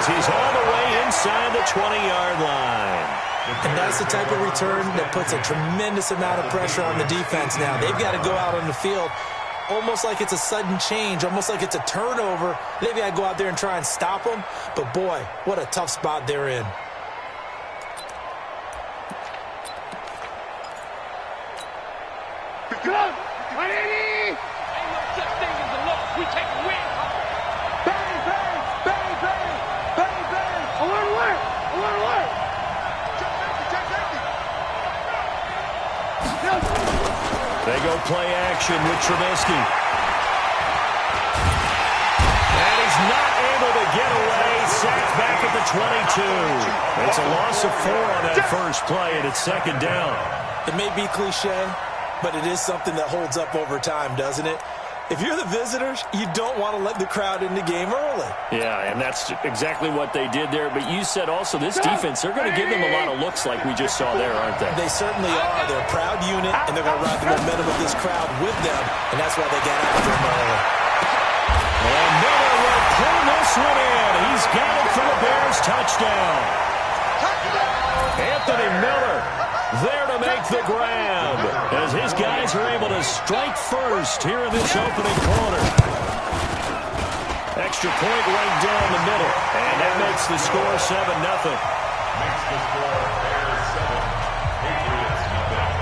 as he's all the way inside the 20-yard line. And that's the type of return that puts a tremendous amount of pressure on the defense now. They've got to go out on the field almost like it's a sudden change, almost like it's a turnover. They've got to go out there and try and stop them. But, boy, what a tough spot they're in. Good. 180. Ain't no such thing as a loss. We take a win. Bang, bang, bang, bang, bang, bang. Alert, alert, alert, alert. Check safety. They go play action with Trubisky. And he's not able to get away. Sacked back at the 22. It's a loss of 4 on that first play, and it's second down. It may be cliche, but it is something that holds up over time, doesn't it? If you're the visitors, you don't want to let the crowd in the game early. Yeah, and that's exactly what they did there. But you said also this defense, they're going to give them a lot of looks like we just saw there, aren't they? They certainly are. They're a proud unit, and they're going to ride the momentum of this crowd with them, and that's why they got after them early. And Miller will pull this one in. He's got it for the Bears touchdown. Anthony Miller there to make the grab as his guys are able to strike first here in this opening quarter. Extra point right down the middle, and that makes the score 7-0. Makes the score Bears 7, Patriots nothing.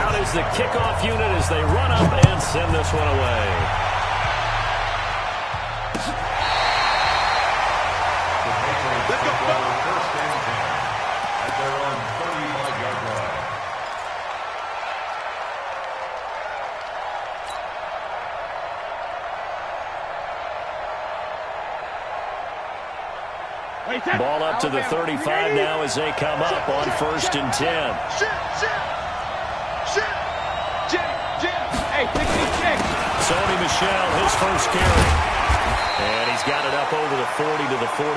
Out is the kickoff unit as they run up and send this one away. Let's go. First and 10 at their own 35-yard line. Ball up to the 35 now as they come up on first and 10. Hey, Jim. Sony Michel, his first carry. And he's got it up over the 40 to the 41.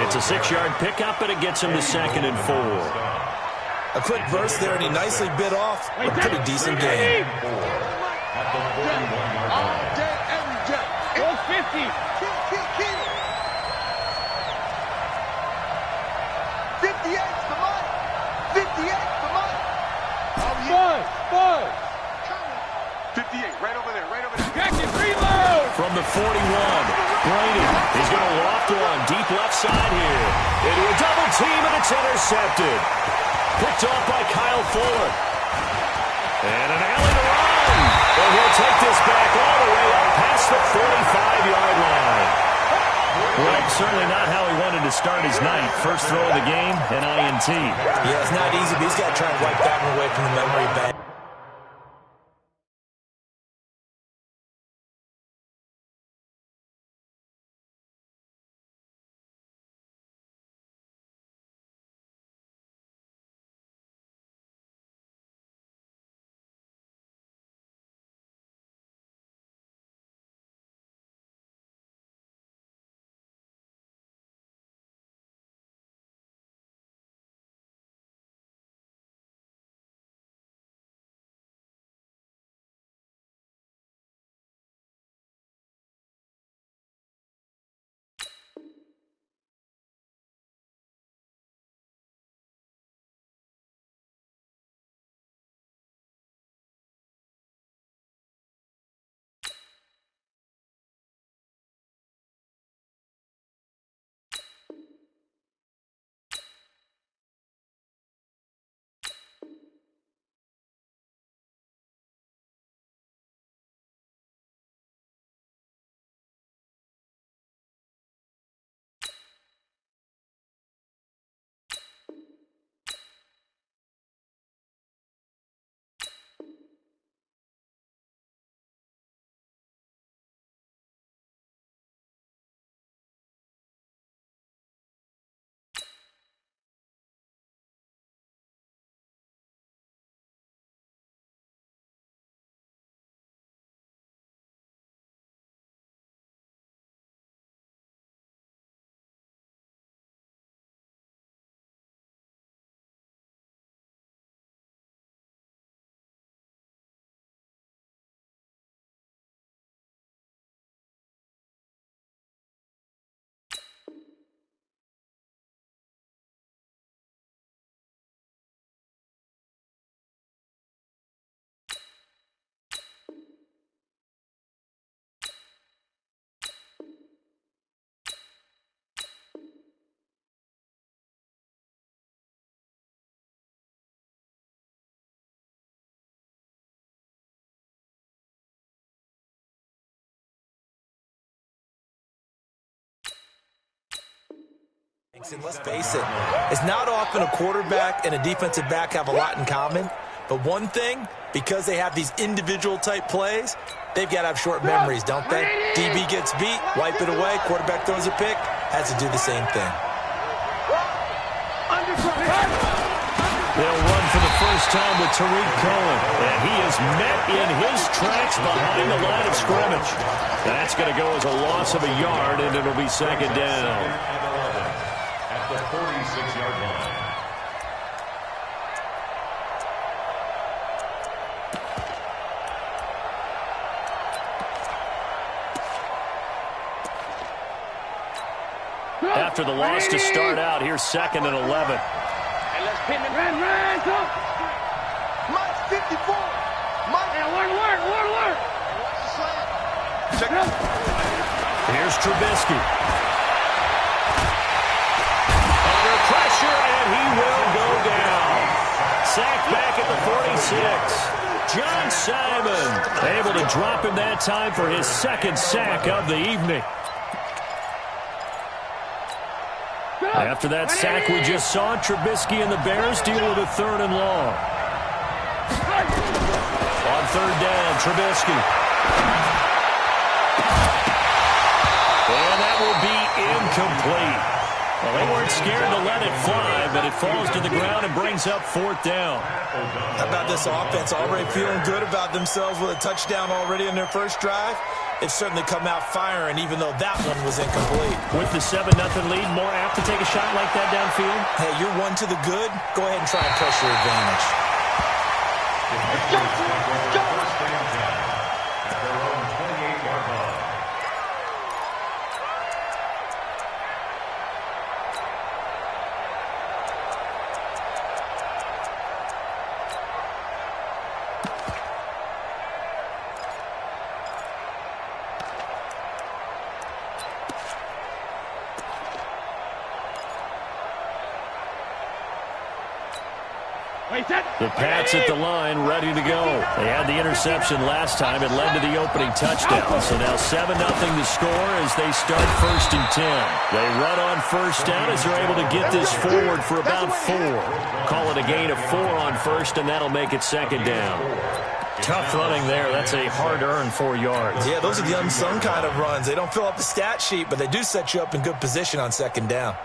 It's a 6-yard pickup, and it gets him to second and 4. A quick burst there, and he nicely bit off a pretty decent game. At the 41-yard line. 50. 58's the money. 58's the money. Buzz. 58, right over there, right over there. Jacket, reload. From the 41, Brady. He's going to loft one deep left side here. Into a double team, and it's intercepted. Picked off by Kyle Fuller. And an alley to run. And he'll take this back all the way up past the 45-yard line. Well, that's certainly not how he wanted to start his night. First throw of the game, an INT. Yeah, it's not easy, but he's got to try and wipe that one away from the memory bank. And let's face it, it's not often a quarterback and a defensive back have a lot in common. But one thing, because they have these individual type plays, they've got to have short memories, don't they? DB gets beat, wipe it away, quarterback throws a pick, has to do the same thing. They'll run for the first time with Tariq Cohen, and he is met in his tracks behind the line of scrimmage. That's going to go as a loss of a yard, and it'll be second down. At the 46-yard line. After the loss to start out, here's second and 11. Hey, let's pin them. Run, go. Mike's 54. Mike. Hey, alert. Watch the slant. Check it out. Here's Trubisky. Under pressure, and he will go down. Sacked back at the 46. John Simon able to drop him that time for his second sack of the evening. After that sack we just saw, Trubisky and the Bears deal with a third and long. On third down, Trubisky. And that will be incomplete. Well, they weren't scared to let it fly, but it falls to the ground and brings up fourth down. How about this offense already feeling good about themselves with a touchdown already in their first drive? They've certainly come out firing, even though that one was incomplete. With the 7-0 lead, more apt to take a shot like that downfield? Hey, you're one to the good. Go ahead and try and press your advantage. First and 10 at their own 28-yard line. The Pats at the line, ready to go. They had the interception last time. It led to the opening touchdown. So now 7-0 to score as they start first and 10. They run on first down as they're able to get this forward for about 4. Call it a gain of 4 on first, and that'll make it second down. Tough running there. That's a hard-earned 4 yards. Yeah, those are the unsung kind of runs. They don't fill up the stat sheet, but they do set you up in good position on second down.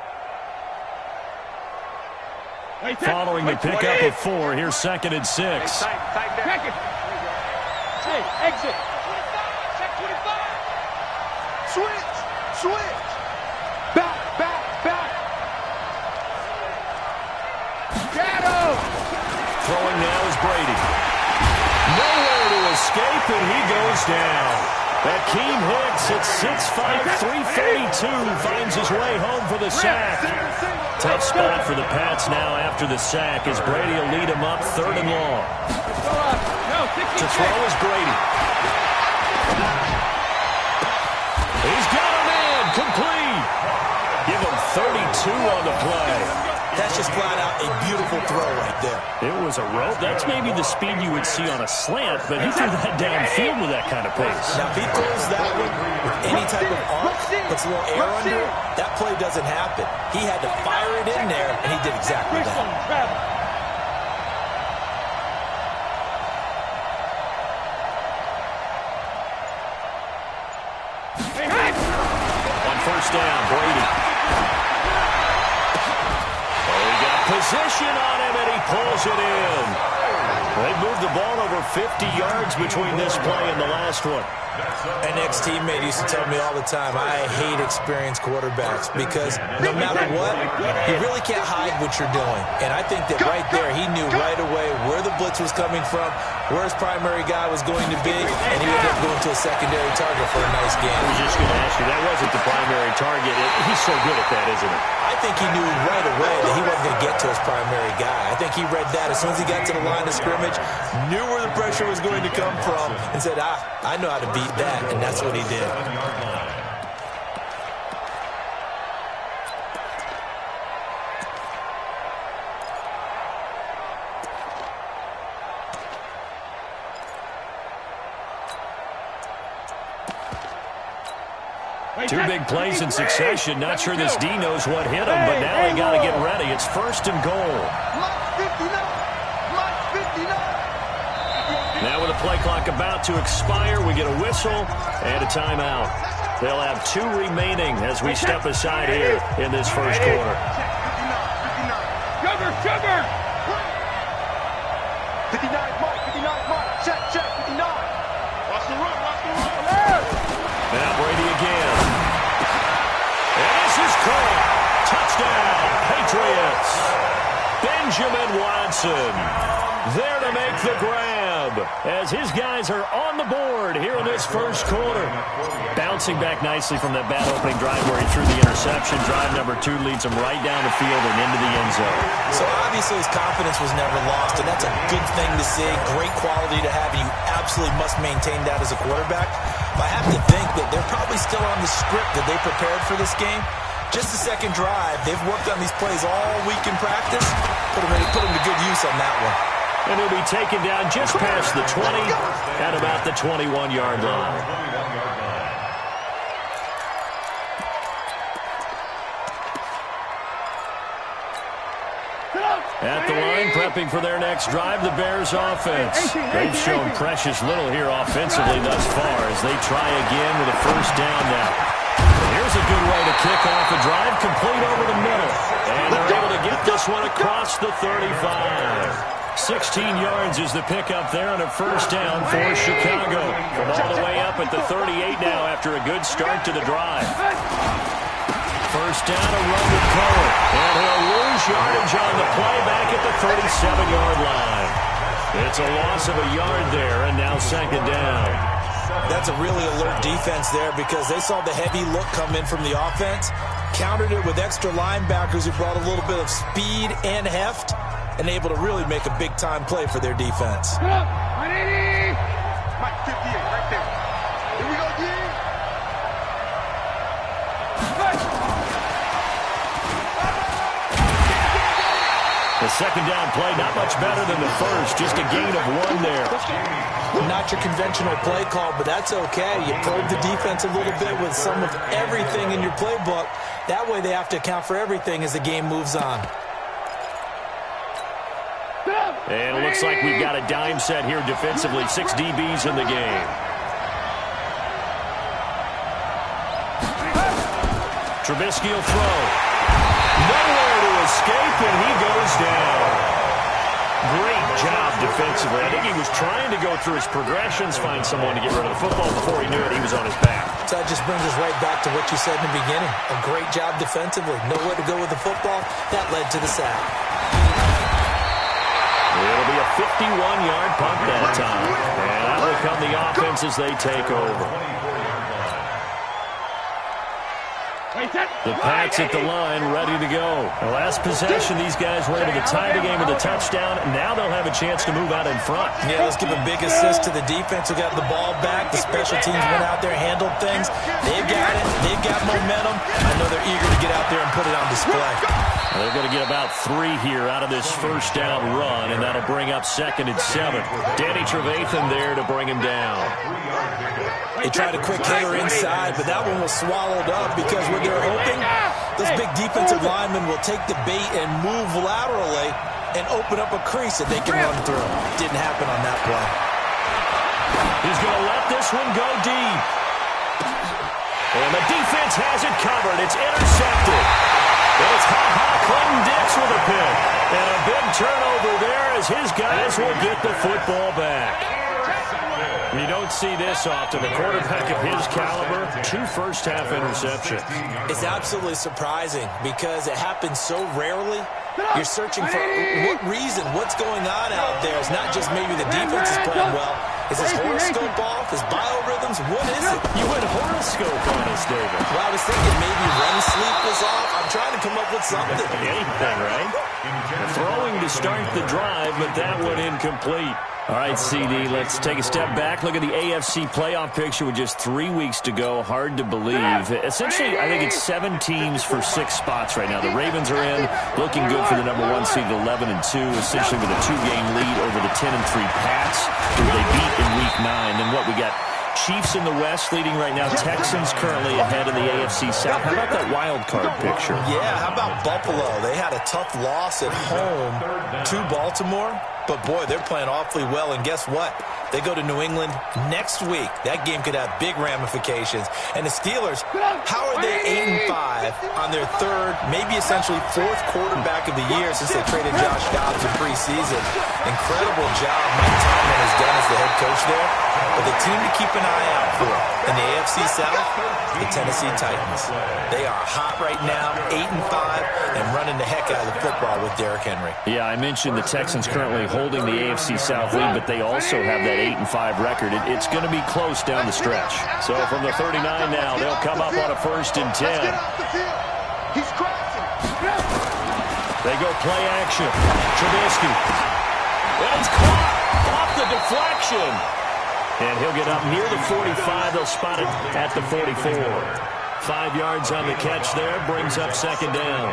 Following the pickup of 4, here's second and 6. Hey, exit. Check 25. Switch. Back. Shadow. Throwing now is Brady. Nowhere to escape, and he goes down. Akeem Hicks at 6'5", 332 finds his way home for the sack. Tough spot for the Pats now after the sack as Brady will lead him up third and long. To throw is Brady. He's got a man, complete. Give him 32 on the play. That's just flat out a beautiful throw right there. It was a rope. That's maybe the speed you would see on a slant, but he threw that downfield with that kind of pace. Now, if he throws that one with any type of arc, puts a little air under it, that play doesn't happen. He had to fire it in there, and he did exactly that. On first down, Brady. Position on him, and he pulls it in. They moved the ball over 50 yards between this play and the last one. An ex-teammate used to tell me all the time, I hate experienced quarterbacks because no matter what, you really can't hide what you're doing. And I think that right there, he knew right away where the blitz was coming from, where his primary guy was going to be, and he ended up going to a secondary target for a nice game. I was just going to ask you, that wasn't the primary target. He's so good at that, isn't he? I think he knew right away that he wasn't going to get to his primary guy. I think he read that as soon as he got to the line of scrimmage, knew where the pressure was going to come from, and said, I know how to beat that, and that's what he did. Two big plays in succession. Not sure this D knows what hit him, but now they got to get ready. It's 1st and goal. Now with the play clock about to expire, we get a whistle and a timeout. They'll have 2 remaining as we step aside here in this first quarter. Sugar! 59 Mike, 59 Mike, check, 59. Watch the run. Now Brady again. And this is caught. Touchdown, Patriots. Benjamin Watson there to make the grab as his guys are on the board here in this first quarter. Bouncing back nicely from that bad opening drive where he threw the interception. Drive number 2 leads him right down the field and into the end zone. So obviously his confidence was never lost, and that's a good thing to see. Great quality to have, and you absolutely must maintain that as a quarterback. But I have to think that they're probably still on the script that they prepared for this game. Just the second drive. They've worked on these plays all week in practice. Put them to good use on that one. And he'll be taken down just past the 20 at about the 21-yard line. At the line, prepping for their next drive, the Bears offense. They've shown precious little here offensively thus far as they try again with a first down now. Here's a good way to kick off a drive, complete over the middle. And they're able to get this one across the 35. 16 yards is the pickup there on a first down for Chicago. From all the way up at the 38 now after a good start to the drive. First down, a run with Cohen. And he'll lose yardage on the play back at the 37-yard line. It's a loss of a yard there, and now second down. That's a really alert defense there because they saw the heavy look come in from the offense, countered it with extra linebackers who brought a little bit of speed and heft, and able to really make a big-time play for their defense. Mike, 58, right there. Here we go, D. The second down play, not much better than the first, just a gain of 1 there. Not your conventional play call, but that's okay. You probe the defense a little bit with some of everything in your playbook. That way they have to account for everything as the game moves on. And it looks like we've got a dime set here defensively. 6 DBs in the game. Trubisky will throw. Nowhere to escape, and he goes down. Great job defensively. I think he was trying to go through his progressions, find someone to get rid of the football. Before he knew it, he was on his back. So that just brings us right back to what you said in the beginning. A great job defensively. Nowhere to go with the football. That led to the sack. It'll be a 51-yard punt that time. And that will come the offense as they take over. The Pats at the line, ready to go. The last possession, these guys were able to tie the game with a touchdown. Now they'll have a chance to move out in front. Yeah, let's give a big assist to the defense who got the ball back. The special teams went out there, handled things. They've got it. They've got momentum. I know they're eager to get out there and put it on display. They're going to get about 3 here out of this first down run, and that'll bring up 2nd and 7. Danny Trevathan there to bring him down. They tried a quick hitter inside, but that one was swallowed up because what they're hoping, those big defensive linemen will take the bait and move laterally and open up a crease that they can run through. Didn't happen on that play. He's going to let this one go deep. And the defense has it covered. It's intercepted. And it's Clinton Dix with a pick. And a big turnover there as his guys will get the football back. You don't see this often. A quarterback of his caliber, 2 first-half interceptions. It's absolutely surprising because it happens so rarely. You're searching for what reason, what's going on out there. It's not just maybe the defense is playing well. Is his horoscope off? His biorhythms? What is it? You went horoscope on us, David. Well, I was thinking maybe REM sleep was off. I'm trying to come up with something. Anything, right? Throwing to start the drive, but that one incomplete. All right, CD, let's take a step back. Look at the AFC playoff picture with just 3 weeks to go. Hard to believe. Essentially, I think it's 7 teams for 6 spots right now. The Ravens are in, looking good for the number 1 seed, 11-2, essentially with a 2-game lead over the 10-3 Pats, who they beat in Week 9. Then what we got? Chiefs in the West leading right now. Texans currently ahead in the AFC South. How about that wild card picture? Yeah, how about Buffalo? They had a tough loss at home to Baltimore, but boy, they're playing awfully well. And guess what? They go to New England next week. That game could have big ramifications. And the Steelers, how are they 8-5 on their third, maybe essentially fourth quarterback of the year since they traded Josh Dobbs in preseason? Incredible job Mike Tomlin has done as the head coach there. But the team to keep an eye out for in the AFC South, the Tennessee Titans. They are hot right now, 8-5, and running the heck out of the football with Derrick Henry. Yeah, I mentioned the Texans currently holding the AFC South lead, but they also have that 8-5 record. It's going to be close down the stretch. So from the 39 now, they'll come up on a 1st and 10. He's crashing. They go play action. Trubisky. And it's caught off the deflection. And he'll get up near the 45. They'll spot it at the 44. 5 yards on the catch there. Brings up 2nd down.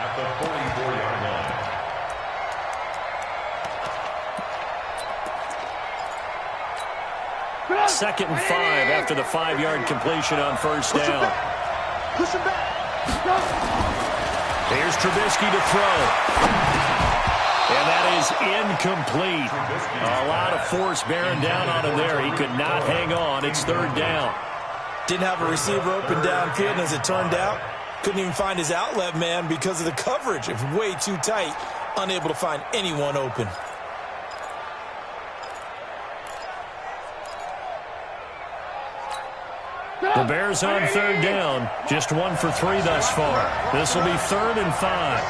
At the 44-yard line. Second and 5 after the 5-yard completion on 1st down. Push him back. Here's Trubisky to throw. And that is incomplete. A lot of force bearing down on him there. He could not hang on. It's 3rd down. Didn't have a receiver open downfield, and as it turned out, couldn't even find his outlet man because of the coverage. It was way too tight, unable to find anyone open. The Bears on 3rd down. Just 1 for 3 thus far. This will be 3rd and 5.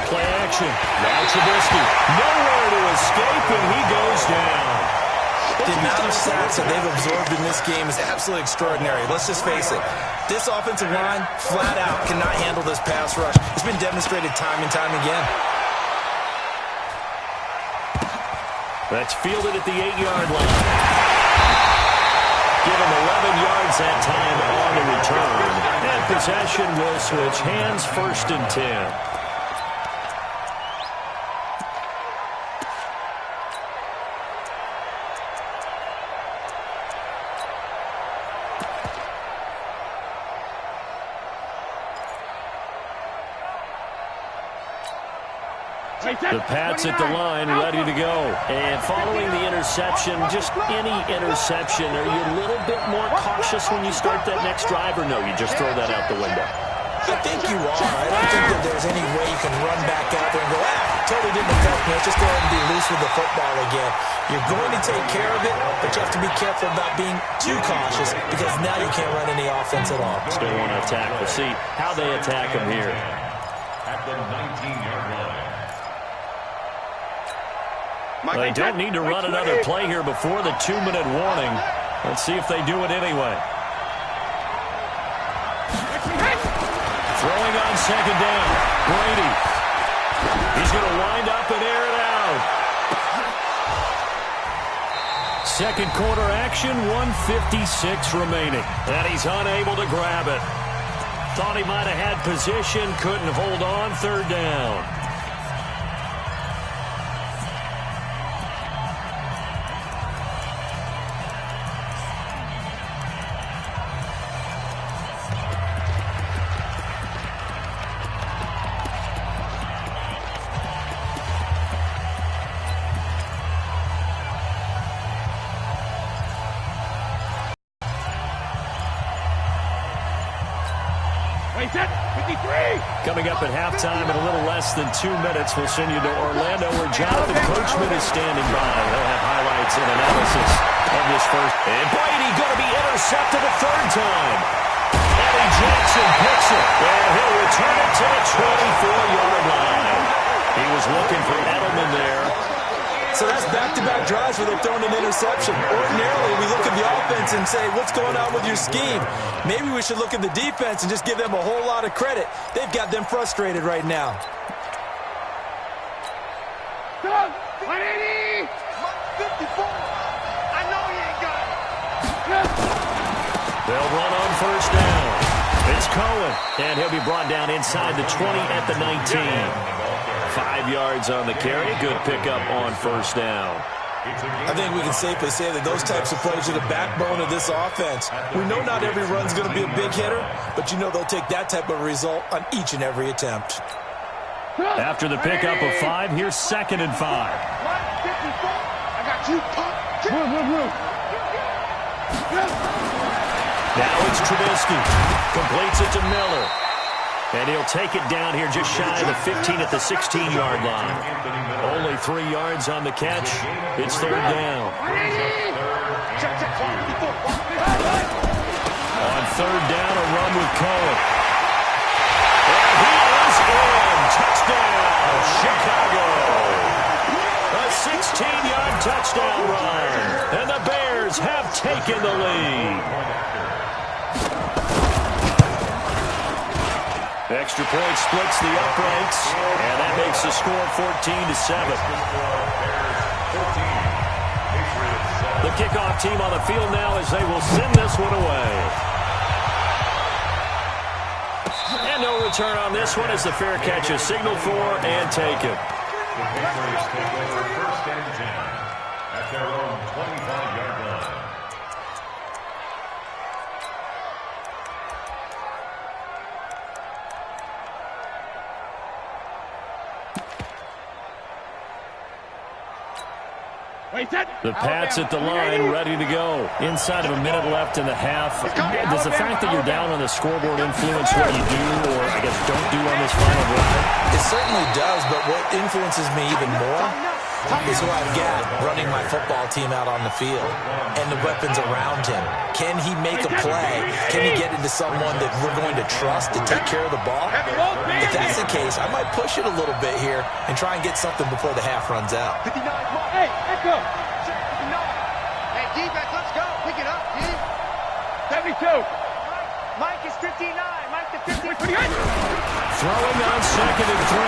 Play action. Now Trubisky. Nowhere to escape, and he goes down. The amount of sacks that they've absorbed in this game is absolutely extraordinary. Let's just face it. This offensive line, flat out, cannot handle this pass rush. It's been demonstrated time and time again. That's fielded at the 8-yard line. Give him 11 yards that time on the return. And possession will switch hands, 1st and 10. The Pats at the line, ready to go. And following the interception, just any interception, are you a little bit more cautious when you start that next drive, or no, you just throw that out the window? I think you are. I don't think that there's any way you can run back out there and go, totally didn't affect me. Let's just go ahead and be loose with the football again. You're going to take care of it, but you have to be careful about being too cautious because now you can't run any offense at all. Still want to attack. We'll see how they attack him here. At the 19-yard line. They don't need to run another play here before the 2-minute warning. Let's see if they do it anyway. Throwing on 2nd down. Brady. He's going to wind up and air it out. 2nd quarter action, 1:56 remaining. And he's unable to grab it. Thought he might have had position, couldn't hold on, 3rd down. Coming up at halftime in a little less than 2 minutes, we'll send you to Orlando where Jonathan Coachman is standing by. He'll have highlights and analysis of this first. And Brady going to be intercepted a 3rd time. Eddie Jackson picks it, and he'll return it to the 24-yard line. He was looking for Edelman there. So that's back-to-back drives where they've thrown an interception. Ordinarily, we look at the offense and say, what's going on with your scheme? Maybe we should look at the defense and just give them a whole lot of credit. They've got them frustrated right now. Doug, 180! 54. I know he ain't got it. They'll run on 1st down. It's Cohen, and he'll be brought down inside the 20 at the 19. 5 yards on the carry. Good pickup on first down. I think we can safely say that those types of plays are the backbone of this offense. We know not every run's going to be a big hitter, but you know they'll take that type of result on each and every attempt. After the pickup of 5, here's 2nd and 5. I got you. Now it's Trubisky. Completes it to Miller. And he'll take it down here just shy of the 15 at the 16-yard line. Only 3 yards on the catch. It's 3rd down. On 3rd down, a run with Cohen. And he is in. Touchdown, Chicago. A 16-yard touchdown run. And the Bears have taken the lead. Extra point splits the uprights, and that makes the score 14-7. The kickoff team on the field now as they will send this one away. And no return on this one as the fair catch is signaled for and taken. The Patriots take over 1st and 10 at their own 25-yard line. The Pats at the line, ready to go. Inside of a minute left in the half. Does the fact that you're down on the scoreboard influence what you do, or I guess don't do on this final drive? It certainly does, but what influences me even more is who I've got running my football team out on the field and the weapons around him. Can he make a play? Can he get into someone that we're going to trust to take care of the ball? If that's the case, I might push it a little bit here and try and get something before the half runs out. Hey, Echo. 59. Hey, defense, let's go. Pick it up, D. 72. Mike is 59. Mike to 50. Throwing on 2nd and 3.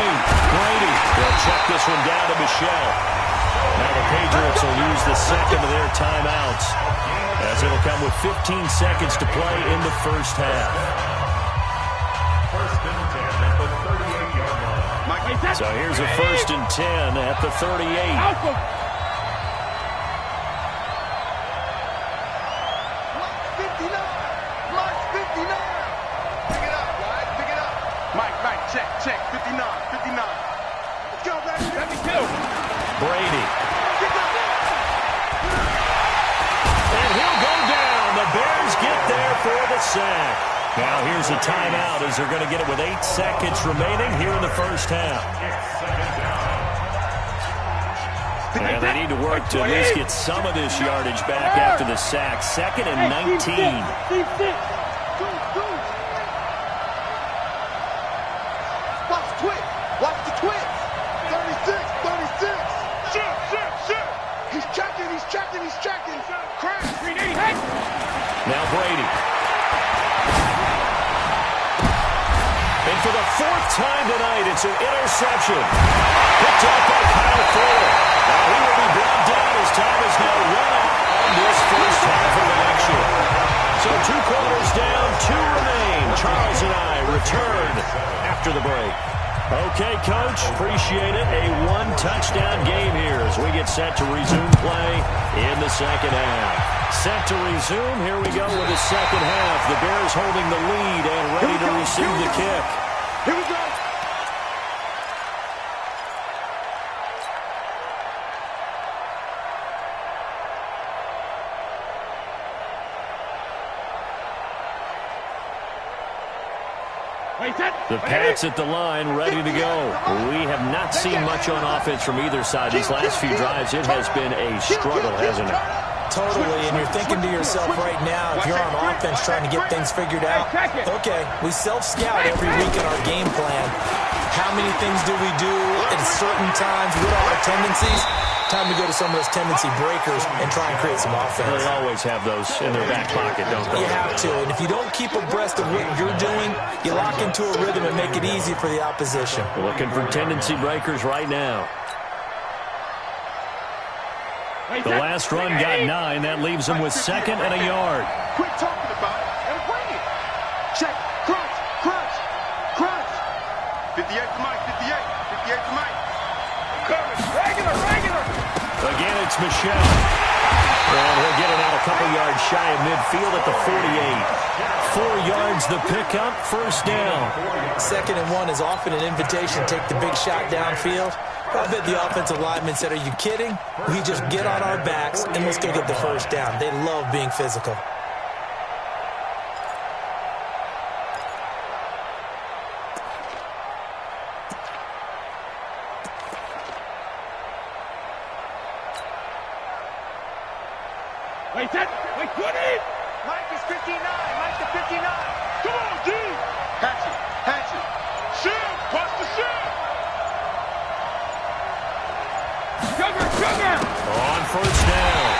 Brady. They'll check this one down to Michelle. Now the Patriots will use the second of their timeouts as it'll come with 15 seconds to play in the first half. 1st and 10 at the 38-yard line. So here's a 1st and 10 at the 38. Check, 59. Let's go, baby. 72. Brady. And he'll go down. The Bears get there for the sack. Now here's a timeout as they're going to get it with 8 seconds remaining here in the first half. And they need to work to at least get some of this yardage back after the sack. 2nd and 19. Watch the twist. 36. Shit. He's checking. Crash. Now Brady. And for the 4th time tonight, it's an interception. Picked up by Kyle Fuller. Now he will be brought down as time is now run out on this first half of action. So 2 quarters down, 2 remain. Charles and I return after the break. Okay, Coach, appreciate it. A 1-touchdown game here as we get set to resume play in the second half. Set to resume. Here we go with the second half. The Bears holding the lead and ready to receive the kick. Here we go. The Pats at the line, ready to go. We have not seen much on offense from either side. These last few drives, it has been a struggle, hasn't it? Totally, and you're thinking to yourself right now, if you're on offense trying to get things figured out, okay, we self-scout every week in our game plan. How many things do we do at certain times? What are our tendencies? Time to go to some of those tendency breakers and try and create some offense. They always have those in their back pocket, don't they? You have to, and if you don't keep abreast of what you're doing, you lock into a rhythm and make it easy for the opposition. Looking for tendency breakers right now. The last run got 9. That leaves them with 2nd and a yard. Quit talking about it and bring it. Check. Crunch. 58 to Mike, 58. 58 to Mike. Coming. Regular. Again, it's Michelle. And he'll get it out a couple yards shy of midfield at the 48. 4 yards the pickup, first down. 2nd and 1 is often an invitation to take the big shot downfield. I bet the offensive lineman said, are you kidding? We just get on our backs and let's go get the first down. They love being physical. Wait, 20. Mike is 59. Mike to 59. Come on, D. Hatchet. Shield. Cross the shield. Sugar. On first down,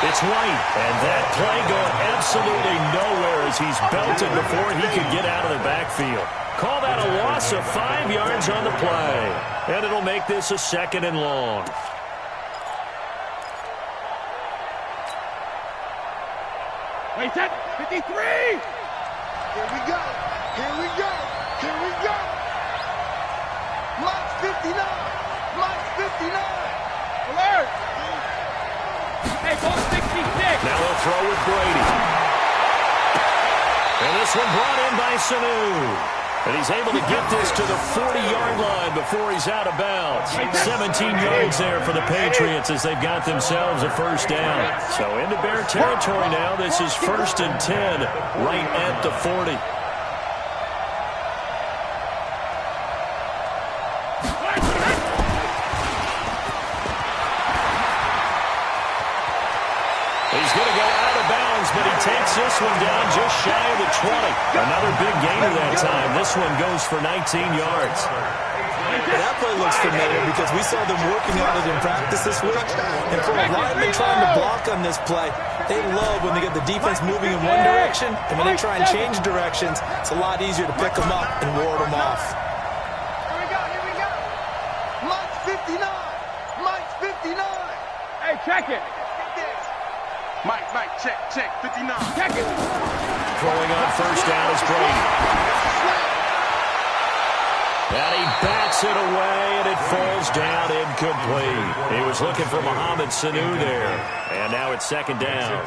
it's White. And that play going absolutely nowhere as he's belted before he could get out of the backfield. Call that a loss of 5 yards on the play. And it'll make this a 2nd and long. Wait, 53! Here we go. Mike's 59. Alert! Hey, ball 66. Now they'll throw with Brady. And this one brought in by Sanu. And he's able to get this to the 40-yard line before he's out of bounds. 17 yards there for the Patriots as they've got themselves a first down. So into Bear territory now. This is 1st and 10 right at the 40. He's going to go out of bounds, but he takes this one down just shy of the 20. Another big gainer that time. This one goes for 19 yards. That play looks familiar because we saw them working on it in practice this week. And for a lineman trying to block on this play, they love when they get the defense moving in one direction. And when they try and change directions, it's a lot easier to pick them up and ward them off. Here we go. Mike's 59. Hey, check it. Mike, check, 59. Check it. Throwing on first down is Brady. And he bats it away, and it falls down incomplete. He was looking for Mohamed Sanu there. And now it's 2nd down.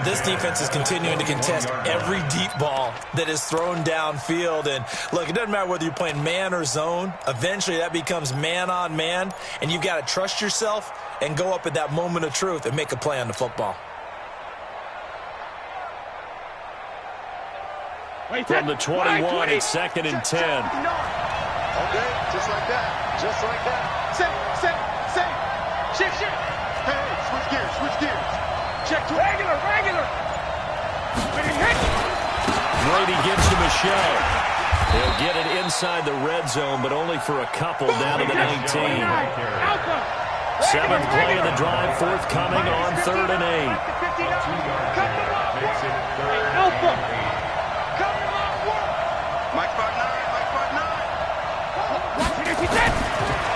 This defense is continuing to contest every deep ball that is thrown downfield. And look, it doesn't matter whether you're playing man or zone. Eventually that becomes man on man. And you've got to trust yourself and go up at that moment of truth and make a play on the football. From the 21, it's 2nd and 10. Okay, just like that. Safe. Shift. Hey, switch gears. Check to regular. Brady gives to Michelle. He'll get it inside the red zone, but only for a couple down to the 19. 7th play of the drive, forthcoming on 3rd and 8. Alpha.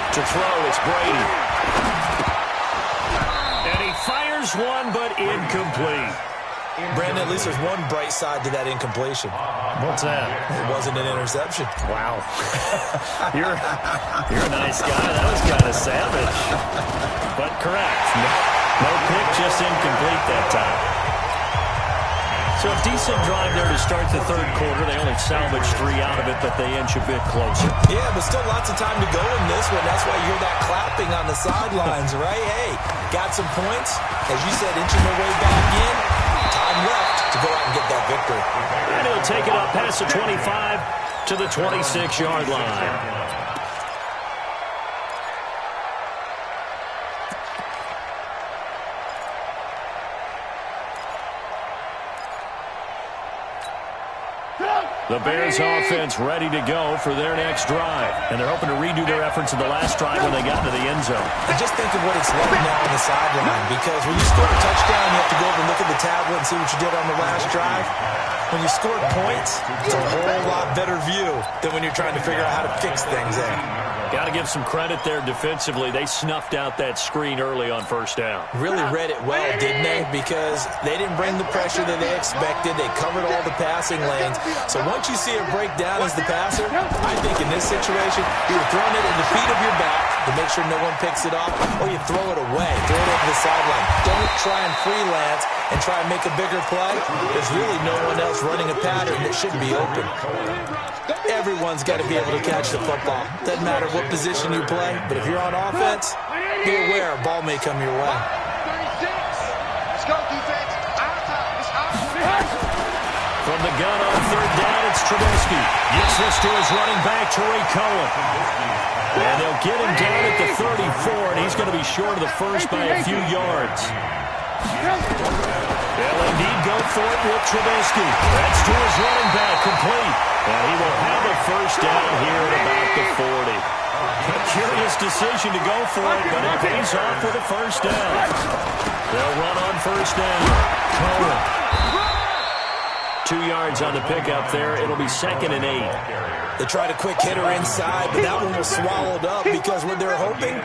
To throw, it's Brady. And he fires one, but incomplete. Brandon, at least there's one bright side to that incompletion. What's that? It wasn't an interception. Wow. You're a nice guy. That was kind of savage. But correct. No pick, just incomplete that time. So a decent drive there to start the 3rd quarter. They only salvaged 3 out of it, but they inch a bit closer. Yeah, but still lots of time to go in this one. That's why you hear that clapping on the sidelines, right? Hey, got some points. As you said, inching their way back in. Time left to go out and get that victory. And he'll take it up past the 25 to the 26-yard line. The Bears offense ready to go for their next drive. And they're hoping to redo their efforts in the last drive when they got to the end zone. And just think of what it's like now on the sideline, because when you score a touchdown, you have to go over and look at the tablet and see what you did on the last drive. When you scored points, it's a whole lot better view than when you're trying to figure out how to fix things there. Got to give some credit there defensively. They snuffed out that screen early on first down. Really read it well, didn't they? Because they didn't bring the pressure that they expected. They covered all the passing lanes. So once you see it break down as the passer, I think in this situation, you're throwing it in the feet of your back to make sure no one picks it off, or you throw it away, throw it over the sideline. Don't try and freelance and try and make a bigger play. There's really no one else running a pattern that should be open. Everyone's got to be able to catch the football. Doesn't matter what position you play, but if you're on offense, be aware a ball may come your way. 36. Let's go, defense. Out top. It's out. From the gun on third down, it's Trubisky. Gets this to his running back, Tariq Cohen. And they'll get him down at the 34, and he's going to be short of the first by a few yards. They'll indeed go for it with Trubisky. That's to his running back, complete. And he will have a first down here at about the 40. A curious decision to go for it, but it pays off with a first down. They'll run on first down. Cohen. 2 yards on the pickup there. It'll be 2nd and 8. They tried a quick hitter inside, but that one was swallowed up because what they're hoping,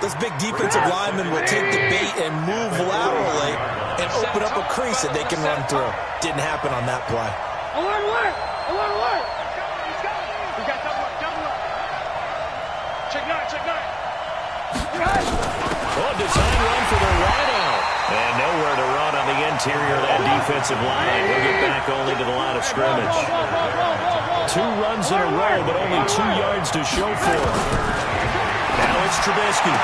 this big defensive lineman will take the bait and move laterally and open up a crease that they can run through. Didn't happen on that play. Alert, alert! Alert, alert! We got double up, double up. Check nine. Oh, design run for the wideout. And nowhere to run on the interior of that defensive line. He'll get back only to the line of scrimmage. 2 runs in a row, but only 2 yards to show for it. Now it's Trubisky.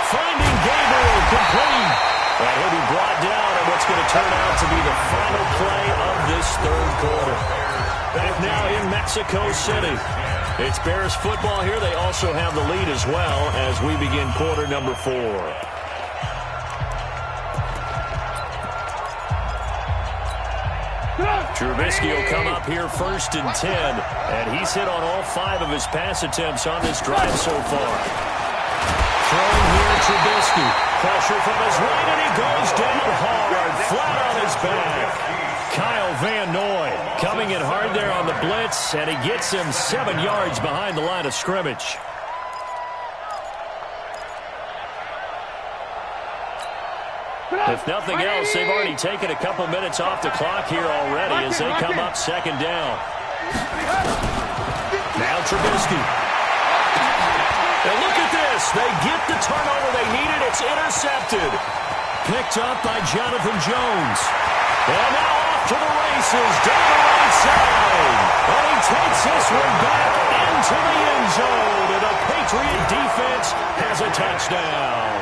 Finding Gabriel, complete. And he'll be brought down in what's going to turn out to be the final play of this third quarter. Back now in Mexico City. It's Bears football here. They also have the lead as well as we begin quarter number 4. Trubisky will come up here 1st and 10, and he's hit on all 5 of his pass attempts on this drive so far. Throwing here, Trubisky. Pressure from his right, and he goes down hard, flat on his back. Kyle Van Noy coming in hard there on the blitz, and he gets him 7 yards behind the line of scrimmage. If nothing else, they've already taken a couple minutes off the clock here already as they come up 2nd down. Now Trubisky. And look at this. They get the turnover they needed. It's intercepted. Picked up by Jonathan Jones. And now off to the races down the right side. And he takes this one back into the end zone. And the Patriot defense has a touchdown.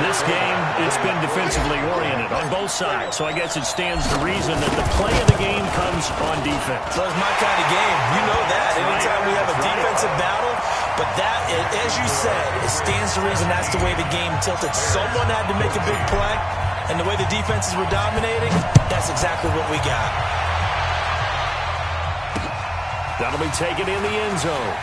This game, it's been defensively oriented on both sides, so I guess it stands to reason that the play of the game comes on defense. So it's my kind of game. You know that. Anytime we have a defensive battle, but that, as you said, it stands to reason that's the way the game tilted. Someone had to make a big play, and the way the defenses were dominating, that's exactly what we got. That'll be taken in the end zone.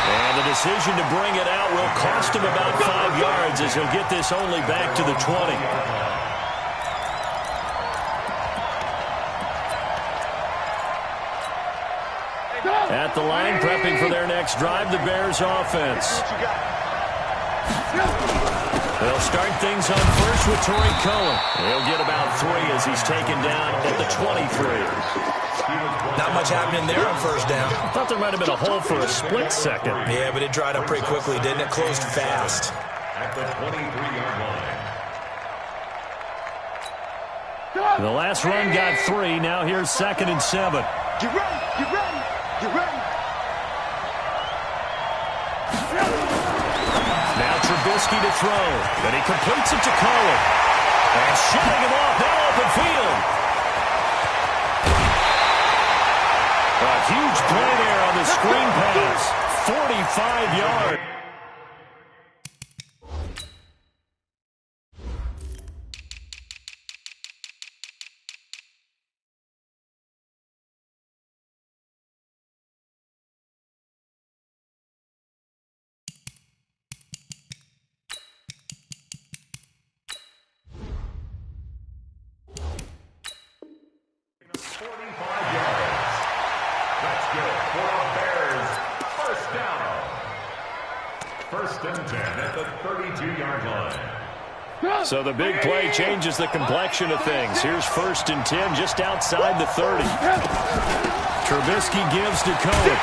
And the decision to bring it out will cost him about 5 yards as he'll get this only back to the 20. At the line, prepping for their next drive, the Bears offense. They'll start things on first with Tariq Cohen. He'll get about 3 as he's taken down at the 23. Not much happening there on first down. I thought there might have been a hole for a split second. Yeah, but it dried up pretty quickly, didn't it? Closed fast. At the 23-yard line. The last run got 3. Now here's 2nd and 7. Get ready, get ready, get ready. Now Trubisky to throw. And he completes it to Cohen. And shutting him off now open field. A huge play there on the screen pass. 45 yards. first and 10 at the 32-yard line. So the big play changes the complexion of things. Here's first and 10 just outside the 30. Trubisky gives to Cohen.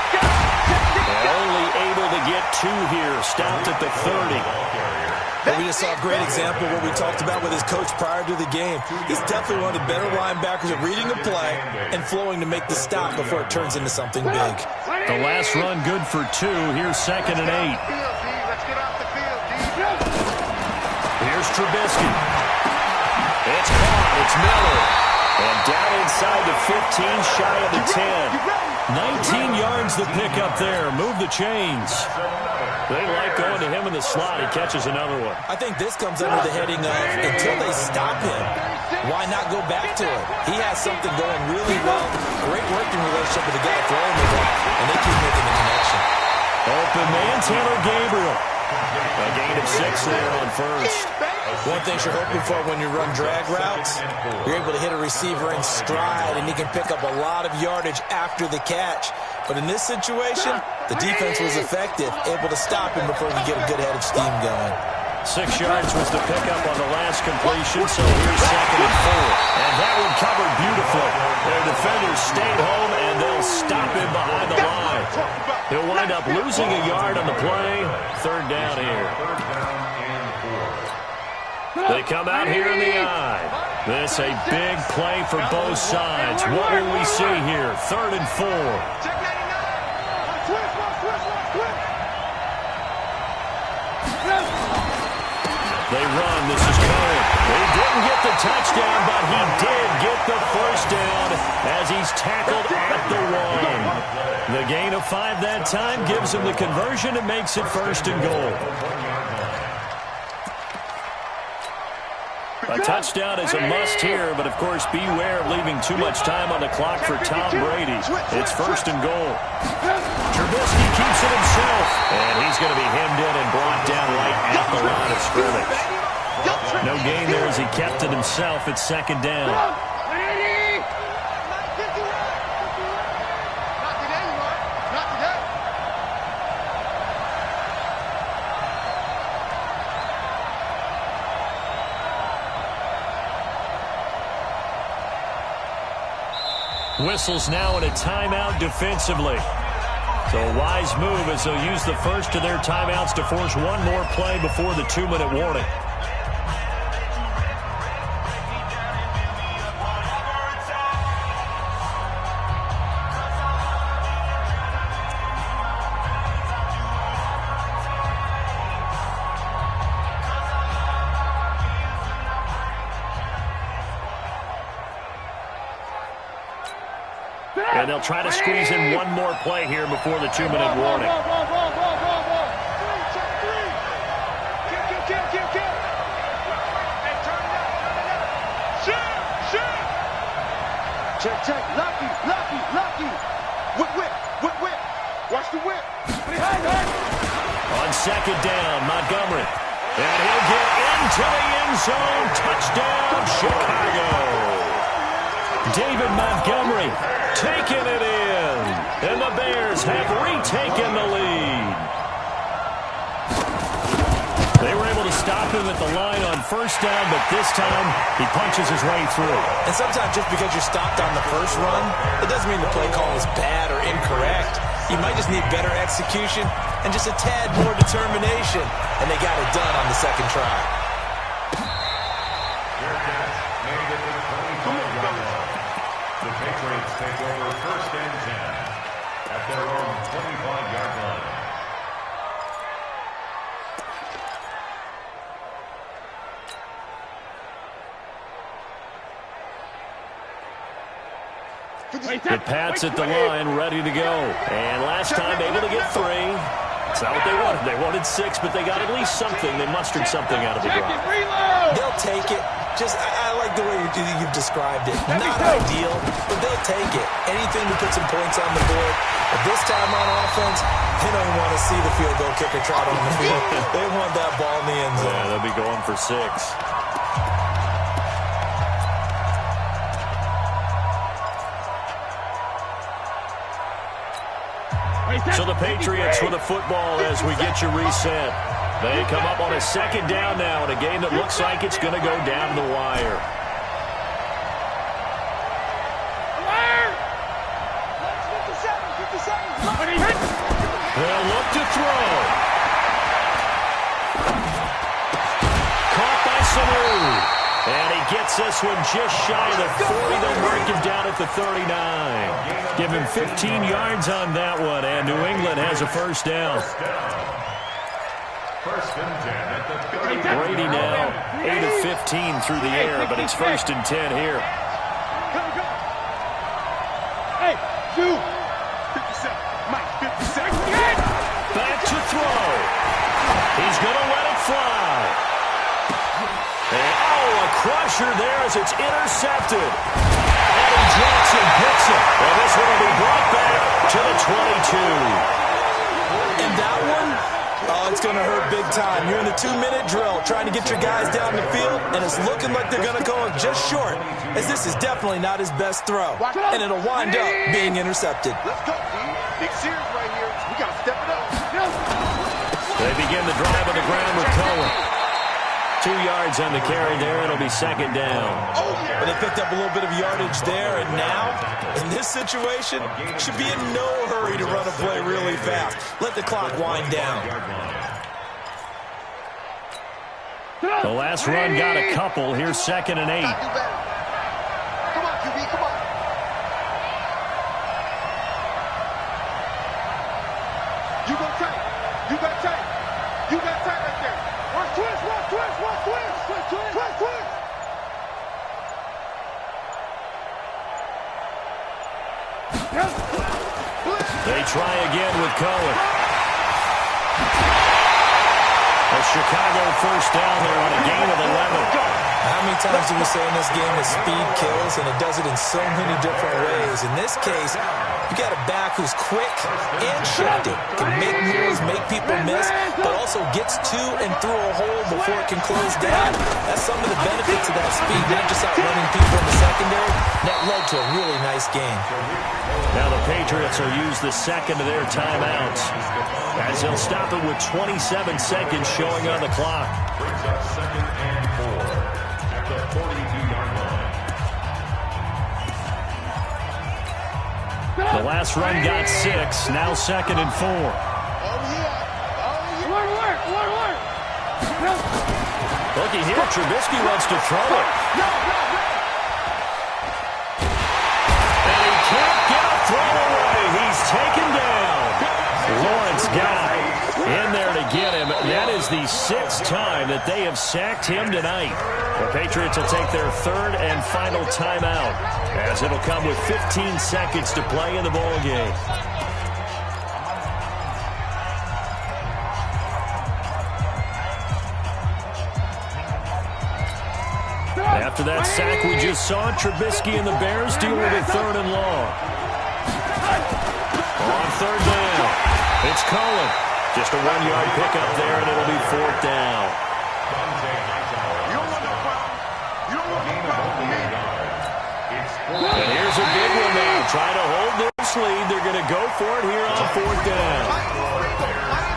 Only able to get 2 here. Stopped at the 30. But we just saw a great example of what we talked about with his coach prior to the game. He's definitely one of the better linebackers at reading the play and flowing to make the stop before it turns into something big. The last run good for 2. Here's second and 8. Let's get off the field, D. Here's Trubisky. It's caught. It's Miller. And down inside the 15, shy of the 10. 19 yards to pick up there. Move the chains. They like going to him in the slot. He catches another one. I think this comes under the heading of until they stop him, why not go back to it? He has something going really well. Great working relationship with the guy throwing the ball, and they keep making the connection. Open man, Taylor Gabriel. A gain of 6 there on first. One thing you're hoping for when you run drag routes, you're able to hit a receiver in stride, and he can pick up a lot of yardage after the catch. But in this situation, the defense was effective, able to stop him before he could get a good head of steam going. 6 yards was the pickup on the last completion, so here's second and 4. And that one covered beautifully. Their defenders stayed home, and they'll stop him behind the line. He'll wind up losing a yard on the play. Third down here. They come out here in the eye. This a big play for both sides. What will we see here? Third and 4. They run. This is Cohen. He didn't get the touchdown, but he did get the first down as he's tackled at the 1. The gain of 5 that time gives him the conversion and makes it first and goal. A touchdown is a must here, but of course beware of leaving too much time on the clock for Tom Brady. It's first and goal. Trubisky keeps it himself, and he's going to be hemmed in and brought down right at the line of scrimmage. No gain there as he kept it himself. It's second down. Whistles now in a timeout defensively. So a wise move as they'll use the first of their timeouts to force one more play before the 2-minute warning. And they'll try to squeeze in one more play here before the 2-minute warning. Check. Lucky. Whip. Watch the whip. On second down, Montgomery. And he'll get into the end zone. Touchdown, Chicago. David Montgomery taking it in. And the Bears have retaken the lead. They were able to stop him at the line on first down, but this time he punches his way through. And sometimes just because you're stopped on the first run, it doesn't mean the play call is bad or incorrect. You might just need better execution and just a tad more determination. And they got it done on the second try. The Patriots take over first and 10 at their own 25-yard line. The Pats at the line, ready to go. And last time able to get 3. That's not what they wanted. They wanted 6, but they got at least something. They mustered something out of the drive. They'll take it. I like the way you've described it. Not ideal, but they'll take it. Anything to put some points on the board. But this time on offense, they don't want to see the field goal kicker trot on the field. They want that ball in the end zone. Yeah, they'll be going for 6. So the Patriots with the football as we get you reset. They come up on a second down now in a game that looks like it's going to go down the wire. They'll look to throw. Caught by Salu. And he gets this one just shy of the 40. They'll mark him down at the 39. Give him 15 yards on that one, and New England has a first down. First and 10 at the 30. Brady now 8 of 15 through the air, but it's first and 10 here. Hey, you. 57. Mike, 57. Back to throw. He's going to let it fly. And, a crusher there as it's intercepted. Eddie Jackson picks it. And this one will be brought back to the 22. And that one, it's going to hurt big time. You're in the 2-minute drill trying to get your guys down the field, and it's looking like they're going to go just short, as this is definitely not his best throw. And it'll wind up being intercepted. Let's go, D. Big series right here. We got to step it up. They begin the drive on the ground with Cohen. 2 yards on the carry there. It'll be second down. But they picked up a little bit of yardage there, and now, in this situation, should be in no hurry to run a play really fast. Let the clock wind down. The last run got a couple. Here's second and 8. Come on, QB, come on. You go tight. You got tight. You got tight right there. Watch twist, watch twist, watch twist. Twist, twist, twist, twist. They try again with Cohen. A Chicago first down there on a gain of 11. How many times do we say in this game that speed kills, and it does it in so many different ways? In this case, you got a back who's quick and shifty, can make moves, make people miss, but also gets to and through a hole before it can close down. That's some of the benefits of that speed, not just outrunning people in the secondary. That led to a really nice game. Now the Patriots will use the second of their timeouts as they'll stop it with 27 seconds showing on the clock. Brings up second and 4 at the 42-yard line. The last run got 6. Now second and 4. Looky here, Trubisky wants to throw it. And he can't get a throw away. He's taken down. Lawrence got in there to get him. That is the 6th time that they have sacked him tonight. The Patriots will take their third and final timeout, as it'll come with 15 seconds to play in the ball game. After that sack we just saw, Trubisky and the Bears deal with a third and long. On third down, it's Cohen. Just a 1-yard pickup there, and it'll be fourth down. And here's a big one now. Trying to hold this lead. They're going to go for it here on fourth down.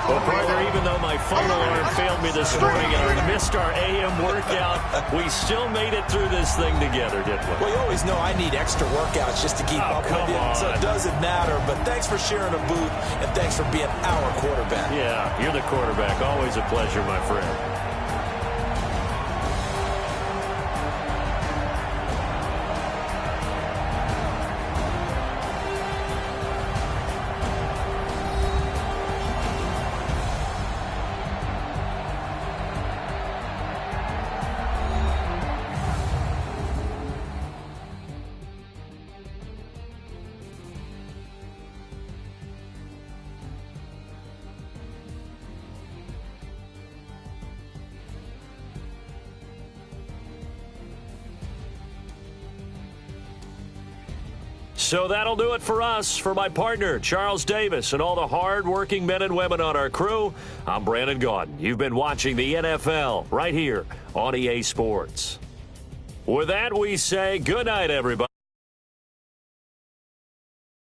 Well, brother, even though my phone alarm failed me this morning and I missed our AM workout, we still made it through this thing together, didn't we? Well, you always know I need extra workouts just to keep up with you, so it doesn't matter. But thanks for sharing a booth, and thanks for being our quarterback. Yeah, you're the quarterback. Always a pleasure, my friend. So that'll do it for us. For my partner, Charles Davis, and all the hard-working men and women on our crew, I'm Brandon Gaudin. You've been watching the NFL right here on EA Sports. With that, we say good night, everybody.